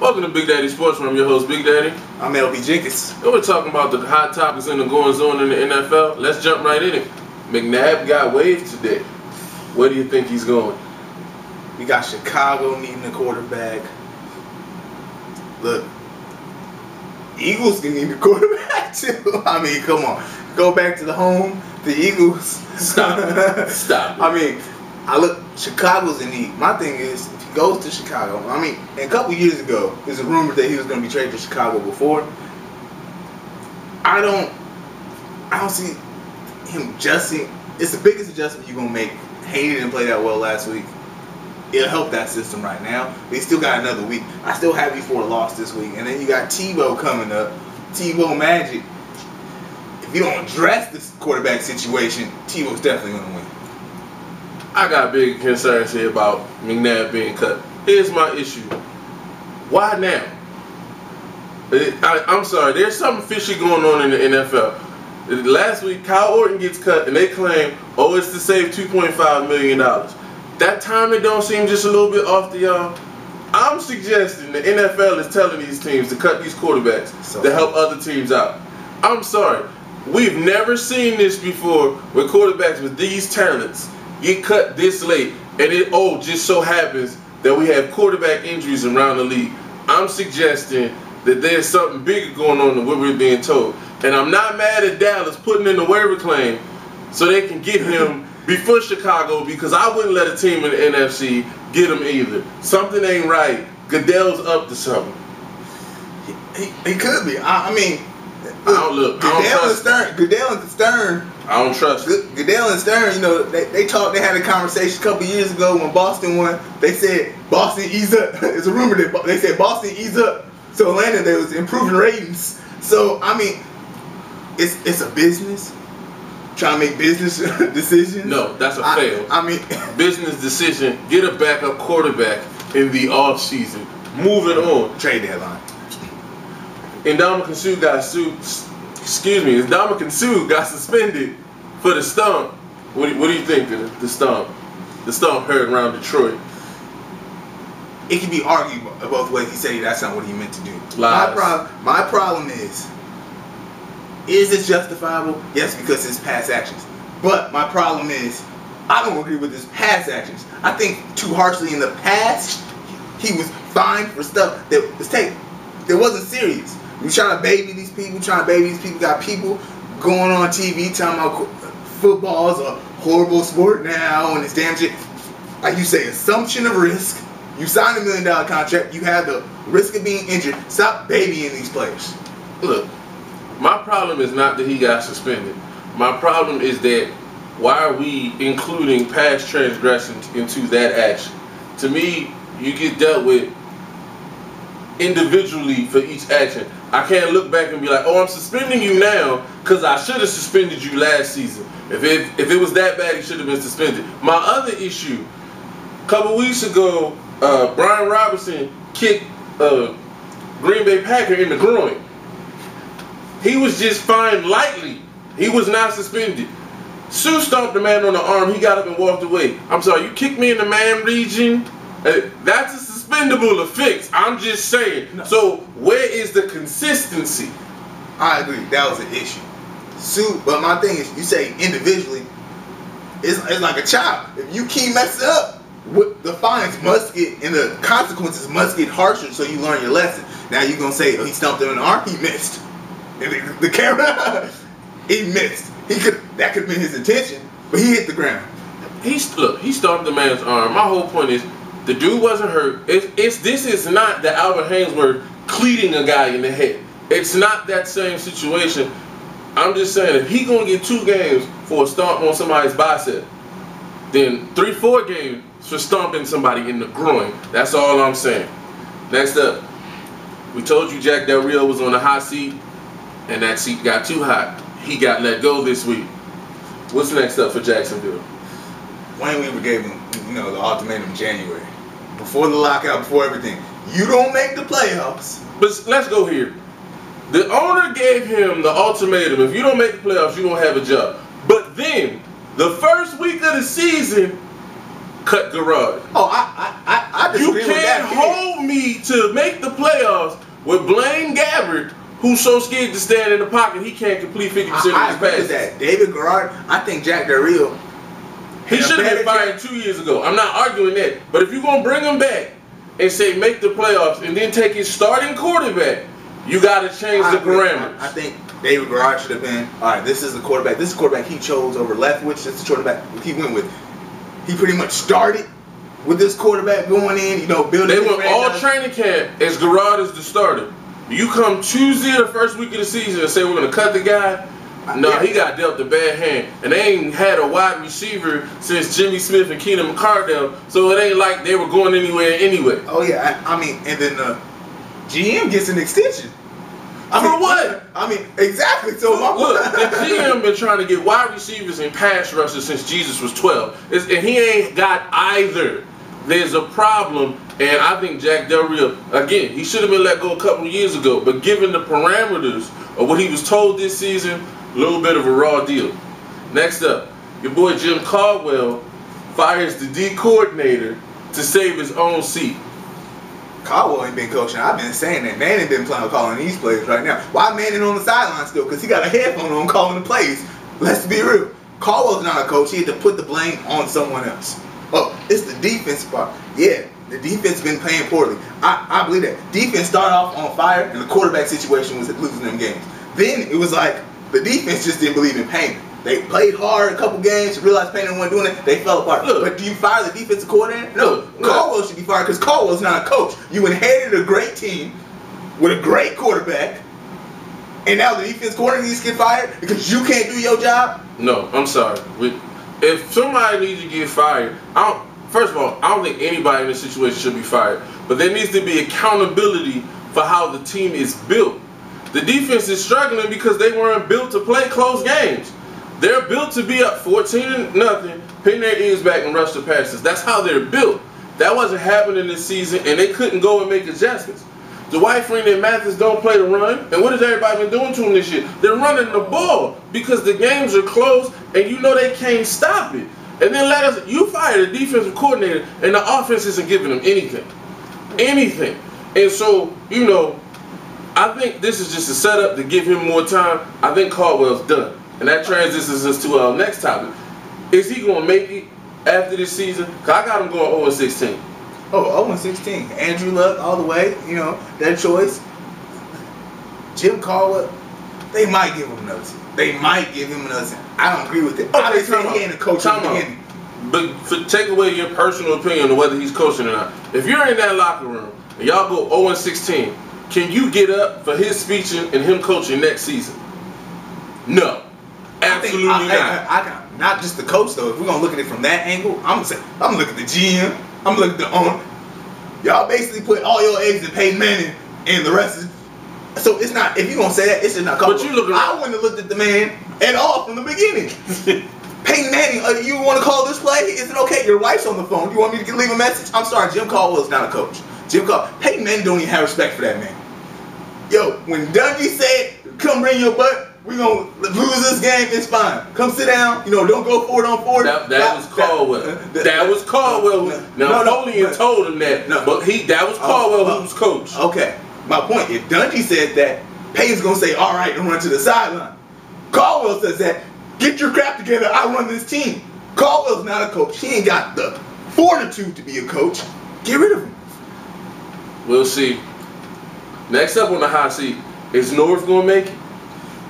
Welcome to BigDaddie Sports. I'm your host, Big Daddy. I'm LB Jenkins. And we're talking about the hot topics in the goings on in the NFL. Let's jump right in it. McNabb got waived today. Where do you think he's going? We got Chicago needing a quarterback. Look, Eagles can need a quarterback too. I mean, come on. Go back to the home. The Eagles. Stop it. Stop it. I mean, Chicago's in need. My thing is, if he goes to Chicago, I mean, a couple years ago, there's a rumor that he was going to be traded to Chicago before. I don't see him adjusting. It's the biggest adjustment you're going to make. Haney didn't play that well last week. It'll help that system right now. They still got another week. I still have you for a loss this week. And then you got Tebow coming up. Tebow Magic. If you don't address this quarterback situation, Tebow's definitely going to win. I got big concerns here about McNabb being cut. Here's my issue. Why now? I'm sorry. There's something fishy going on in the NFL. Last week, Kyle Orton gets cut, and they claim, oh, it's to save $2.5 million. That timing don't seem just a little bit off to y'all. I'm suggesting the NFL is telling these teams to cut these quarterbacks to help other teams out. I'm sorry. We've never seen this before where quarterbacks with these talents get cut this late, and it just so happens that we have quarterback injuries around the league. I'm suggesting that there's something bigger going on than what we're being told. And I'm not mad at Dallas putting in the waiver claim so they can get him before Chicago, because I wouldn't let a team in the NFC get him either. Something ain't right. Goodell's up to something. He could be. I mean, Goodell and Stern. I don't trust it. Goodell and Stern, you know, they talked. They had a conversation a couple years ago when Boston won. They said Boston ease up. It's a rumor that they said Boston ease up. So Atlanta, they was improving ratings. So I mean, it's a business. Trying to make business decisions. No, that's a fail. I mean, business decision. Get a backup quarterback in the off season. Moving on. Trade deadline. Ndamukong Suh got suspended for the stomp. What do you think of the stomp? The stomp heard around Detroit. It can be argued both ways. He said that's not what he meant to do. Lies. My problem is it justifiable? Yes, because it's past actions. But my problem is, I don't agree with his past actions. I think too harshly in the past, he was fined for stuff that wasn't serious. You trying to baby these people, got people going on TV talking about football's a horrible sport now and it's damn shit. Like you say, assumption of risk. You signed $1 million contract, you have the risk of being injured. Stop babying these players. Look, my problem is not that he got suspended. My problem is that why are we including past transgressions into that action? To me, you get dealt with individually for each action. I can't look back and be like, oh, I'm suspending you now because I should have suspended you last season. If it was that bad, he should have been suspended. My other issue, a couple weeks ago, Brian Robinson kicked Green Bay Packer in the groin. He was just fined lightly. He was not suspended. Suh stomped the man on the arm. He got up and walked away. I'm sorry, you kicked me in the man region? That's a suspendable offense. I'm just saying. No. So where is the consistency? I agree. That was an issue. Suh, but my thing is, you say individually, it's like a child. If you keep messing up, the fines must get, and the consequences must get harsher so you learn your lesson. Now you're going to say, oh, he stomped him in the arm, he missed. And the camera, he missed. That could have been his intention, but he hit the ground. He stomped the man's arm. My whole point is, the dude wasn't hurt. This is not the Albert Hainsworth cleating a guy in the head. It's not that same situation. I'm just saying, if he gonna get 2 games for a stomp on somebody's bicep, then 3-4 games for stomping somebody in the groin. That's all I'm saying. Next up, we told you Jack Del Rio was on the hot seat, and that seat got too hot. He got let go this week. What's next up for Jacksonville? Wayne Weaver gave him, the ultimatum in January. Before the lockout, before everything. You don't make the playoffs. But let's go here. The owner gave him the ultimatum. If you don't make the playoffs, you don't have a job. But then, the first week of the season, cut garage. Oh, I I disagree You with that. can't hold me to make the playoffs with Blaine Gabbert, who's so scared to stand in the pocket he can't complete 50% of his passes. That. David Garrard, I think Jack Del Rio. He should have been fired 2 years ago. I'm not arguing that. But if you're going to bring him back and say make the playoffs and then take his starting quarterback, you got to change the parameters. I think David Garrard should have been, all right, this is the quarterback. This is the quarterback he chose over Leftwich. This is the quarterback he went with. He pretty much started with this quarterback going in, building. They went all training camp as Garrard is the starter. You come Tuesday the first week of the season and say we're going to cut the guy. No, he got dealt a bad hand. And they ain't had a wide receiver since Jimmy Smith and Keenan McCardell, so it ain't like they were going anywhere anyway. Oh, yeah. I mean, and then the GM gets an extension. For what? Exactly. So look, the GM been trying to get wide receivers and pass rushers since Jesus was 12. And he ain't got either. There's a problem, and I think Jack Del Rio, again, he should have been let go a couple of years ago, but given the parameters of what he was told this season, a little bit of a raw deal. Next up, your boy Jim Caldwell fires the D coordinator to save his own seat. Caldwell ain't been coaching. I've been saying that. Manning been calling these plays right now. Why Manning on the sideline still? Because he got a headphone on calling the plays. Let's be real. Caldwell's not a coach. He had to put the blame on someone else. Oh, it's the defense part. Yeah, the defense been playing poorly. I believe that. Defense started off on fire, and the quarterback situation was losing them games. Then it was like the defense just didn't believe in Payne. They played hard a couple games, realized Payne wasn't doing it, they fell apart. But do you fire the defensive coordinator? No. Caldwell should be fired because Caldwell's not a coach. You inherited a great team with a great quarterback, and now the defense coordinator needs to get fired because you can't do your job? No, I'm sorry. If somebody needs to get fired, first of all, I don't think anybody in this situation should be fired. But there needs to be accountability for how the team is built. The defense is struggling because they weren't built to play close games. They're built to be up 14-0, pin their ears back and rush the passes. That's how they're built. That wasn't happening this season, and they couldn't go and make adjustments. Dwight Freeney and Mathis don't play the run, and what has everybody been doing to them this year? They're running the ball because the games are close, and you know they can't stop it. And then you fire the defensive coordinator, and the offense isn't giving them anything. Anything. And so, I think this is just a setup to give him more time. I think Caldwell's done. And that transitions us to our next topic. Is he going to make it after this season? Because I got him going 0-16. Oh, 0-16. Andrew Luck all the way. Their choice. Jim Caldwell, they might give him another season. I don't agree with it. I didn't say he ain't a coach in the beginning. But take away your personal opinion on whether he's coaching or not. If you're in that locker room and y'all go 0-16, can you get up for his speech and him coaching next season? No. Absolutely not. Not just the coach though. If we're gonna look at it from that angle, I'm gonna look at the GM. I'm gonna look at the owner. Y'all basically put all your eggs in Peyton Manning and the rest is. So it's not. If you're gonna say that, it's just not. But you looking. I wouldn't have looked at the man at all from the beginning. Peyton Manning, you want to call this play? Is it okay? Your wife's on the phone. You want me to leave a message? I'm sorry, Jim Caldwell's not a coach. Peyton Manning don't even have respect for that man. Yo, when Dungy said, "Come bring your butt. We're going to lose this game. It's fine. Come sit down. Don't go for it on fourth." That was Caldwell. That was Caldwell. Now, Napoleon told him that. But that was Caldwell who was coach. Okay. My point, if Dungy said that, Payton's going to say, all right, and run to the sideline. Caldwell says that, get your crap together. I run this team. Caldwell's not a coach. He ain't got the fortitude to be a coach. Get rid of him. We'll see. Next up on the hot seat, is North going to make it?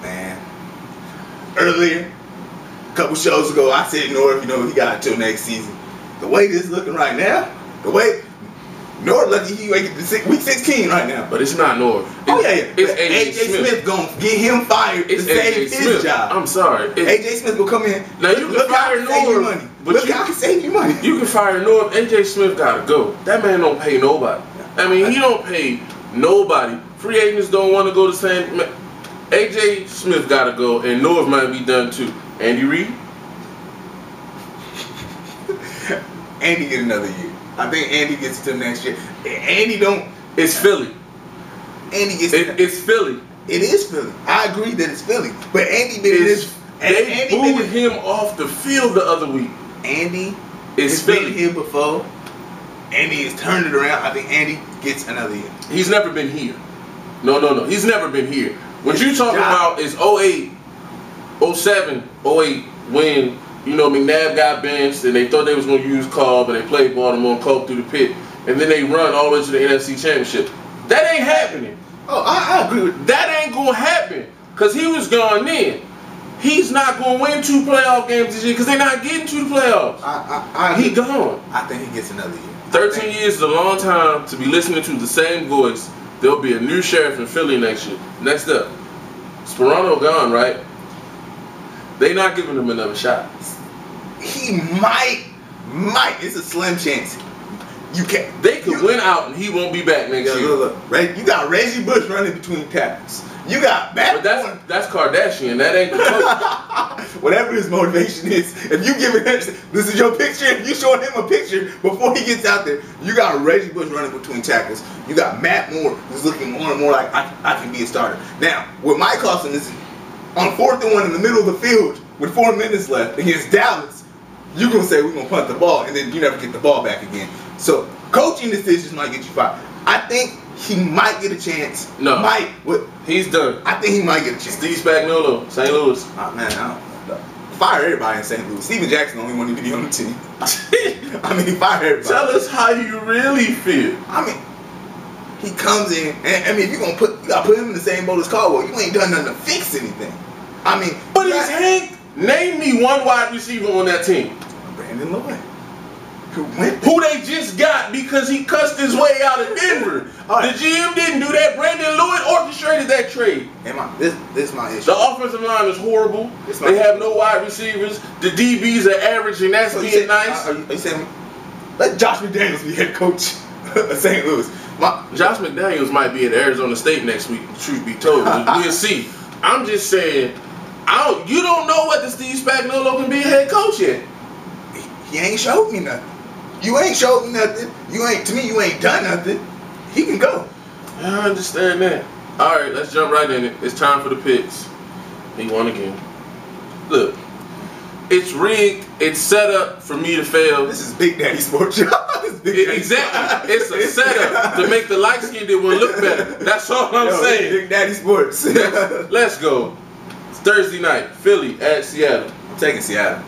Man, earlier, a couple shows ago, I said North, he got until next season. The way this is looking right now, North lucky he make it to week 16 right now. But it's not North. It's AJ Smith gonna get him fired to save his job. I'm sorry. AJ Smith will come in. Now you can fire North, but look how I can save you money. You can fire North. AJ Smith gotta go. That man don't pay nobody. He don't pay nobody. Free agents don't want to go to San. AJ Smith gotta go, and North might be done too. Andy Reid. Andy get another year. I think Andy gets to next year. Andy don't. It's Philly. Andy gets. It's Philly. It is Philly. I agree that it's Philly, but Andy been in this. They booed him off the field the other week. Andy is been here before. Andy has turned it around. I think Andy gets another year. He's never been here. No. He's never been here. What you talking about is 08, 07, 08, when, you know, McNabb got benched and they thought they was going to use Cobb, but they played Baltimore and Cobb through the pit. And then they run all the way to the NFC Championship. That ain't happening. Oh, I agree with that. Ain't going to happen. Because he was gone then. He's not going to win 2 playoff games this year because they're not getting to the playoffs. He gone. I think he gets another year. 13 years is a long time to be listening to the same voice. There'll be a new sheriff in Philly next year. Next up, Sperano gone, right? They not giving him another shot. He might. It's a slim chance. You can't. They could win out and he won't be back next year. Look. You got Reggie Bush running between tackles. You got Matt. But that's Kardashian. That ain't the coach. Whatever his motivation is, if you give him this is your picture, if you showing him a picture before he gets out there, you got Reggie Bush running between tackles. You got Matt Moore who's looking more and more like I can be a starter. Now, what Mike Austin is on 4th and 1 in the middle of the field with 4 minutes left against Dallas, you're gonna say we're gonna punt the ball and then you never get the ball back again. So coaching decisions might get you fired. I think he might get a chance. No. What? He's done. I think he might get a chance. Steve Spagnuolo, St. Louis. Oh, man, I don't know. Fire everybody in St. Louis. Steven Jackson the only one to be on the team. I mean, fire everybody. Tell us how you really feel. I mean, he comes in, and I mean, if you gotta put him in the same boat as Caldwell, you ain't done nothing to fix anything. I mean, but it's Hank. Name me one wide receiver on that team. Brandon Lloyd. Who they just got because he cussed his way out of Denver. Right. The GM didn't do that. Brandon Lloyd orchestrated that trade. This is my issue. The offensive line is horrible. They have no wide receivers. The DBs are average, and that's being nice. Are you saying let Josh McDaniels be head coach of St. Louis? Josh McDaniels might be at Arizona State next week, truth be told. We'll see. I'm just saying, you don't know what the Steve Spagnuolo can be a head coach yet. He ain't showed me nothing. You ain't showed me nothing. You ain't done nothing. He can go. I understand that. All right, let's jump right in it. It's time for the picks. He won again. Look, it's rigged. It's set up for me to fail. This is BigDaddie Sports. Exactly. It's a setup to make the light-skinned one look better. That's all I'm saying. BigDaddie Sports. Let's go. It's Thursday night. Philly at Seattle. I'm taking Seattle.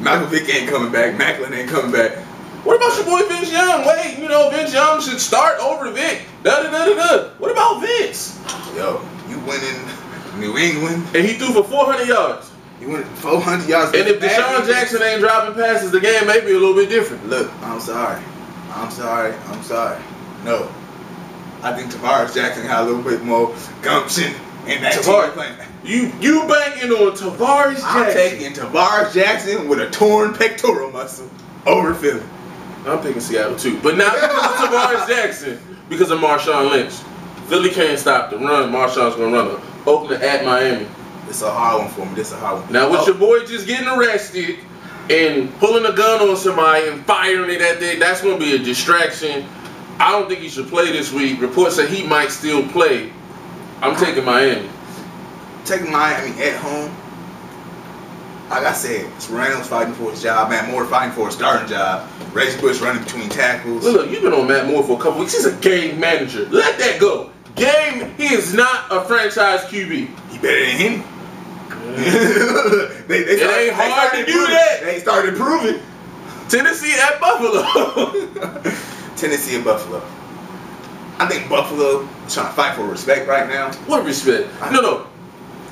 Michael Vick ain't coming back. Macklin ain't coming back. What about your boy Vince Young? Wait, Vince Young should start over Vic. What about Vince? Yo, you went in New England. And he threw for 400 yards. He went 400 yards. And if Deshaun Jackson ain't dropping passes, the game may be a little bit different. Look, I'm sorry. No. I think Tavares Jackson had a little bit more gumption in that team. You banking on Tavares Jackson. I'm taking Tavares Jackson with a torn pectoral muscle over Philly. I'm picking Seattle too. But not because of Tavares Jackson, because of Marshawn Lynch. Philly can't stop the run. Marshawn's going to run Oakland at Miami. This is a hard one for me. Now, with your boy just getting arrested and pulling a gun on somebody and firing it at them, that's going to be a distraction. I don't think he should play this week. Reports say he might still play. I'm taking Miami. Taking Miami at home. Like I said, Serrano's fighting for his job. Matt Moore fighting for a starting job. Reggie Bush running between tackles. Look, you've been on Matt Moore for a couple weeks. He's a game manager. Let that go. He is not a franchise QB. He better than him. It ain't hard to do that. They started proving. Tennessee at Buffalo. Tennessee and Buffalo. I think Buffalo is trying to fight for respect right now. What respect? No.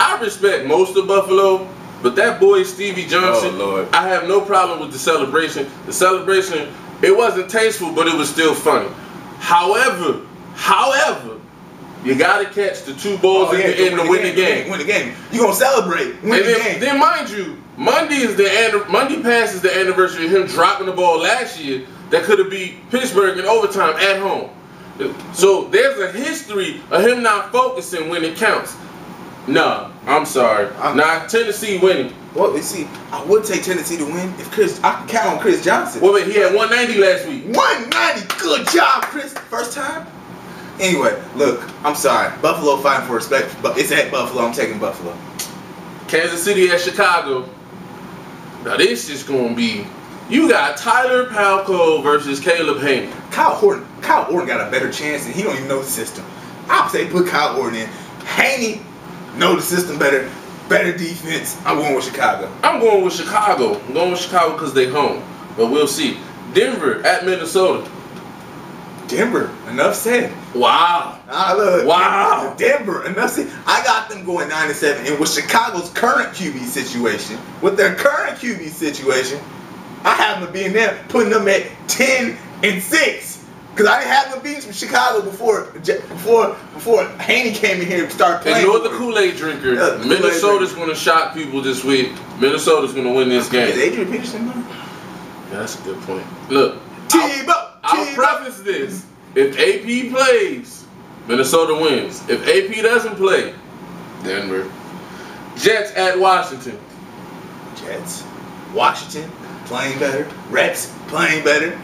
I respect most of Buffalo. But that boy, Stevie Johnson, I have no problem with the celebration. The celebration, it wasn't tasteful, but it was still funny. However, you got to catch the 2 balls in the end to win the game. Win the game. You're going to celebrate. Win the game. Then, mind you, Monday passes the anniversary of him dropping the ball last year that could have beat Pittsburgh in overtime at home. So there's a history of him not focusing when it counts. No, I'm sorry. Tennessee winning. Well, you see, I would take Tennessee to win if I can count on Chris Johnson. Wait, he had 190 last week. 190, good job, Chris. First time. Anyway, look, I'm sorry. Buffalo fighting for respect, but it's at Buffalo. I'm taking Buffalo. Kansas City at Chicago. Now this is gonna be You got Tyler Palco versus Caleb Haney. Kyle Orton got a better chance, and he don't even know the system. I'll say put Kyle Orton in. Haney know the system better. Better defense. I'm going with Chicago. I'm going with Chicago. I'm going with Chicago because they home. But we'll see. Denver at Minnesota. Denver, enough said. Wow. Wow. Denver, enough said. I got them going 9-7. And with Chicago's current QB situation, I have them being there, putting them at 10-6. Because I didn't have them beat from Chicago before Haney came in here and started playing. Ignore the Kool-Aid drinker. Minnesota's going to shock people this week. Minnesota's going to win this game. Is Adrian Peterson going? Yeah, that's a good point. Look, I'll preface this. If AP plays, Minnesota wins. If AP doesn't play, Denver. Jets at Washington. Jets. Washington playing better. Reps playing better.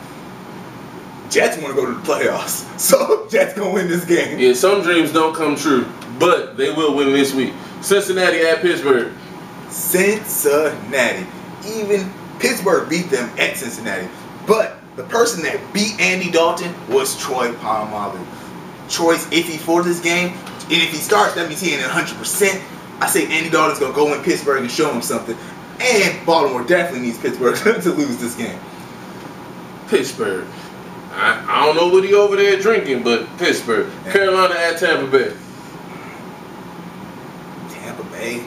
Jets want to go to the playoffs. So Jets going to win this game. Yeah, some dreams don't come true, but they will win this week. Cincinnati at Pittsburgh. Cincinnati. Even Pittsburgh beat them at Cincinnati. But the person that beat Andy Dalton was Troy Polamalu. Troy's iffy for this game. And if he starts, that means he ain't 100%. I say Andy Dalton's going to go in Pittsburgh and show him something. And Baltimore definitely needs Pittsburgh to lose this game. Pittsburgh. I don't know what he over there drinking, but Pittsburgh. Yeah. Carolina at Tampa Bay. Tampa Bay.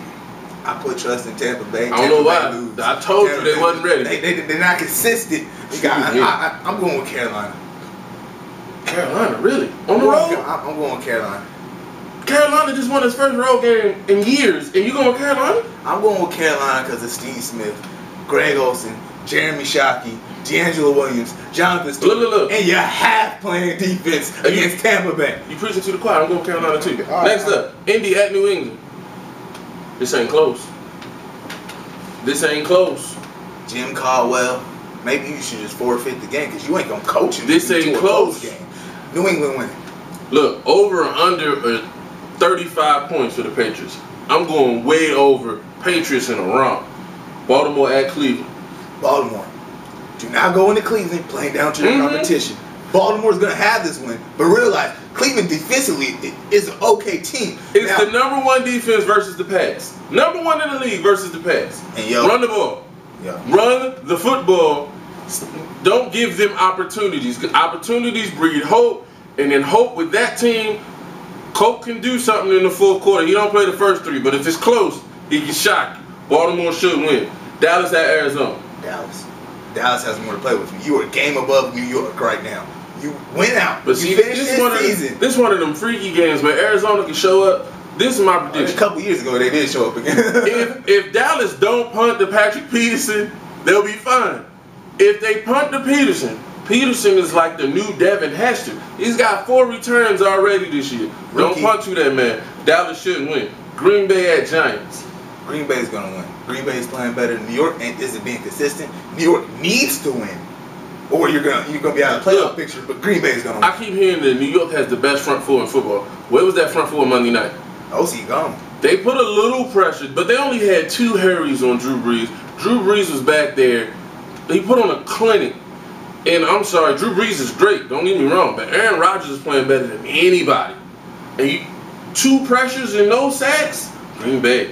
I put trust in Tampa Bay. I don't know why. I told you they wasn't ready. They're not consistent. I'm going with Carolina. Carolina, really? On the road? I'm going with Carolina. Carolina just won its first road game in years, and you going with Carolina? I'm going with Carolina because of Steve Smith, Greg Olsen, Jeremy Shockey, D'Angelo Williams, Jonathan Stewart, look. And your half-playing defense against Tampa Bay. You preaching to the choir. I'm going with Carolina too. Next up, Indy at New England. This ain't close. This ain't close. Jim Caldwell, maybe you should just forfeit the game because you ain't going to coach him. This ain't close. Game. New England winning. Look, over or under 35 points for the Patriots. I'm going way over Patriots in a romp. Baltimore at Cleveland. Baltimore. Do not go into Cleveland playing down to the competition. Baltimore's going to have this win. But realize, Cleveland defensively is an okay team. It's the number one defense versus the pass. Number one in the league versus the pass. And run the ball. Run the football. Don't give them opportunities. Opportunities breed hope. And then hope with that team, Coke can do something in the fourth quarter. He don't play the first three. But if it's close, he can shock you. Baltimore should win. Dallas at Arizona. Dallas has more to play with. You are a game above New York right now. You went out. But see, this is one of them freaky games where Arizona can show up. This is my prediction. A couple years ago, they did show up again. if Dallas don't punt to Patrick Peterson, they'll be fine. If they punt to Peterson is like the new Devin Hester. He's got 4 returns already this year. Don't punt to that man. Dallas shouldn't win. Green Bay at Giants. Green Bay's going to win. Green Bay's playing better than New York and isn't being consistent. New York needs to win, or you're gonna be out of the playoff picture. But Green Bay's going to win. I keep hearing that New York has the best front four in football. Where was that front four Monday night? OC gone. They put a little pressure, but they only had 2 hurries on Drew Brees. Drew Brees was back there. He put on a clinic. And I'm sorry, Drew Brees is great. Don't get me wrong, but Aaron Rodgers is playing better than anybody. And 2 pressures and no sacks. Green Bay.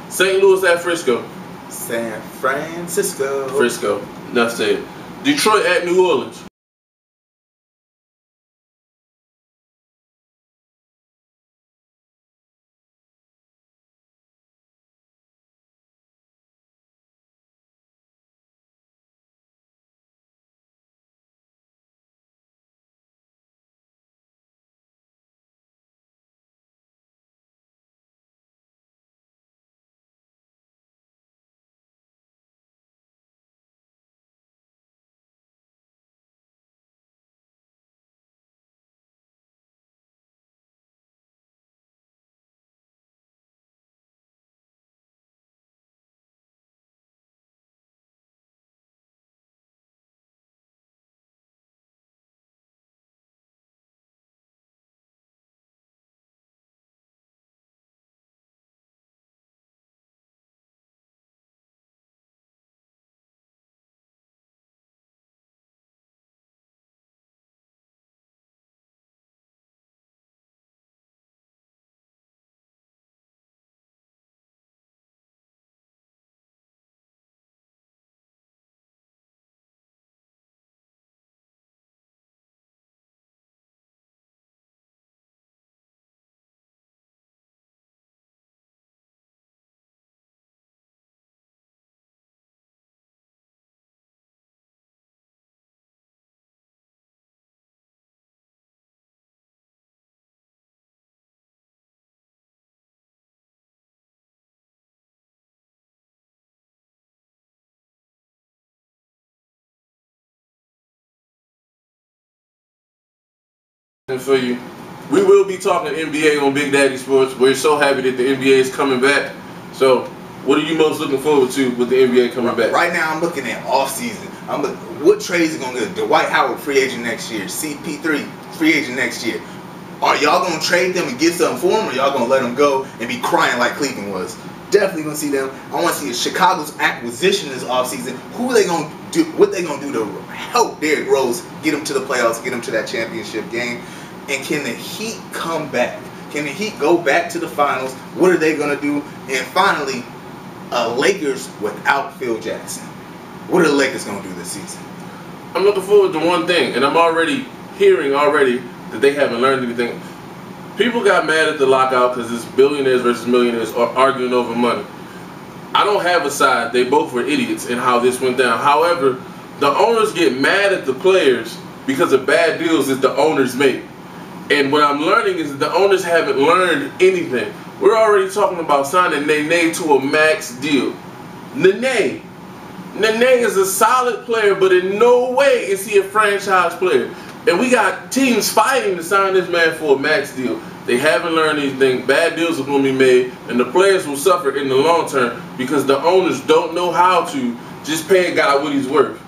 St. Louis at Frisco. San Francisco. Frisco. Enough said. Detroit at New Orleans. For you, we will be talking NBA on Big Daddy Sports. We're so happy that the NBA is coming back. So, what are you most looking forward to with the NBA coming back? Right now, I'm looking at off season. I'm looking, what trades are gonna get? Dwight Howard free agent next year. CP3 free agent next year. Are y'all gonna trade them and get something for them, or y'all gonna let them go and be crying like Cleveland was? Definitely gonna see them. I want to see Chicago's acquisition this offseason. Who are they gonna do? What they gonna do to help Derrick Rose get them to the playoffs, get them to that championship game? And can the Heat come back? Can the Heat go back to the finals? What are they gonna do? And finally, Lakers without Phil Jackson. What are the Lakers gonna do this season? I'm looking forward to one thing, and I'm already hearing that they haven't learned anything. People got mad at the lockout because it's billionaires versus millionaires arguing over money. I don't have a side. They both were idiots in how this went down. However, the owners get mad at the players because of bad deals that the owners make. And what I'm learning is that the owners haven't learned anything. We're already talking about signing Nene to a max deal. Nene is a solid player, but in no way is he a franchise player. And we got teams fighting to sign this man for a max deal. They haven't learned anything. Bad deals are going to be made, and the players will suffer in the long term because the owners don't know how to just pay a guy what he's worth.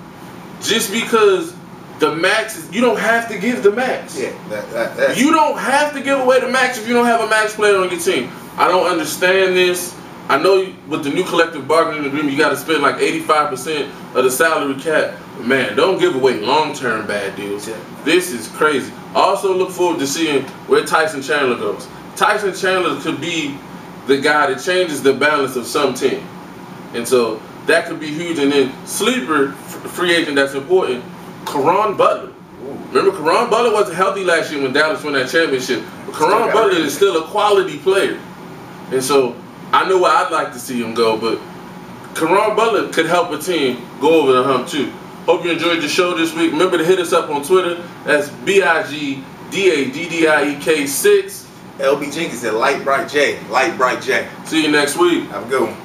Just because the max is, you don't have to give the max. Yeah, that's you don't have to give away the max if you don't have a max player on your team. I don't understand this. I know with the new collective bargaining agreement, you got to spend like 85% of the salary cap. But man, don't give away long-term bad deals. Yeah. This is crazy. I also look forward to seeing where Tyson Chandler goes. Tyson Chandler could be the guy that changes the balance of some team. And so that could be huge. And then sleeper free agent that's important, Caron Butler. Remember, Caron Butler wasn't healthy last year when Dallas won that championship. But Caron Butler is still a quality player. And so I know where I'd like to see him go, but Caron Butler could help a team go over the hump too. Hope you enjoyed the show this week. Remember to hit us up on Twitter. That's BigDaddiek6. LB Jenkins at Light Bright J. Light Bright J. See you next week. Have a good one.